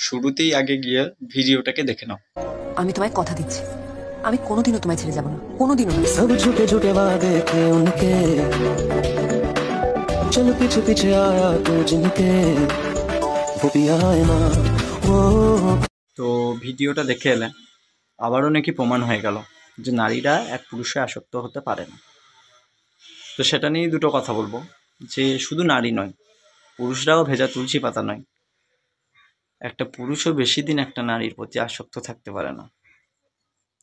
শুরুতেই আগে গিয়ে ভিডিওটাকে দেখে নাও। আমি তোমায় কথা দিচ্ছি, আমি কোনোদিনও তোমায় ছেড়ে যাব না, কোনোদিনও না। सब झूठे झूठे वादे थे उनके, चल पीछे पीछे आया तू जिनके, वो भी आए ना वो। তো ভিডিওটা দেখে এলে আবারও নাকি প্রমাণ হয়ে গেল যে নারীরা এক পুরুষে আসক্ত হতে পারে না। তো সেটা নিয়ে দুটো কথা বলবো, যে শুধু নারী নয়, পুরুষরাও ভেজা তুলসী পাতা নয়। একটা পুরুষও বেশি দিন একটা নারীর প্রতি আসক্ত থাকতে পারে না।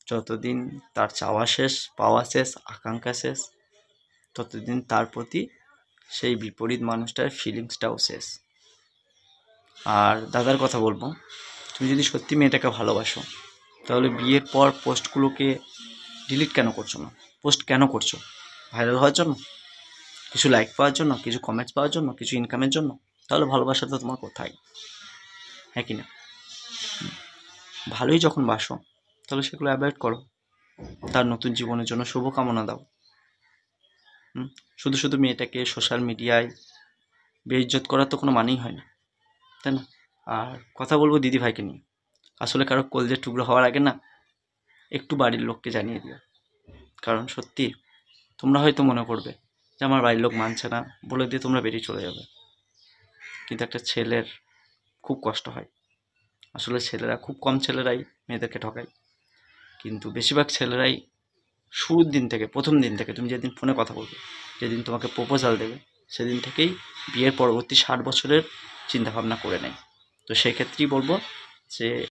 যতদিন তার চাওয়া শেষ, পাওয়া শেষ, আকাঙ্ক্ষা শেষ, ততদিন তার প্রতি সেই বিপরীত মানুষটার ফিলিংসটাও শেষ। আর দাদার কথা বলবো, তুমি যদি সত্যি মেয়েটাকে ভালোবাসো, তাহলে বিয়ের পর পোস্টগুলোকে ডিলিট কেন করছো না? পোস্ট কেন করছো? ভাইরাল হওয়ার জন্য? কিছু লাইক পাওয়ার জন্য? কিছু কমেন্টস পাওয়ার জন্য? কিছু ইনকামের জন্য? তাহলে ভালোবাসা তো তোমার কোথায়? হ্যাঁ কি না? ভালোই যখন বাসো, তাহলে সেগুলো অ্যাভয়েড করো। তার নতুন জীবনের জন্য শুভকামনা দাও। শুধু শুধু মেয়েটাকে সোশ্যাল মিডিয়ায় বেইজ্জত করার তো কোনো মানেই হয় না, তাই না? আর কথা বলবো দিদি ভাইকে নিয়ে, আসলে কারো কলজের টুকরো হওয়ার আগে না একটু বাড়ির লোককে জানিয়ে দিও। কারণ সত্যি তোমরা হয়তো মনে করবে যে আমার বাড়ির লোক মানছে না, বলে দিয়ে তোমরা বেরিয়ে চলে যাবে, কিন্তু একটা ছেলের খুব কষ্ট হয়। আসলে ছেলেরা, খুব কম ছেলেরাই মেয়েদেরকে ঠকায়, কিন্তু বেশিরভাগ ছেলেরাই শুরুর দিন থেকে, প্রথম দিন থেকে, তুমি যেদিন ফোনে কথা বলবে, যেদিন তোমাকে প্রপোজাল দেবে, সেদিন থেকেই বিয়ের পরবর্তী 60 বছরের চিন্তাভাবনা করে নেয়। তো সেক্ষেত্রেই বলবো যে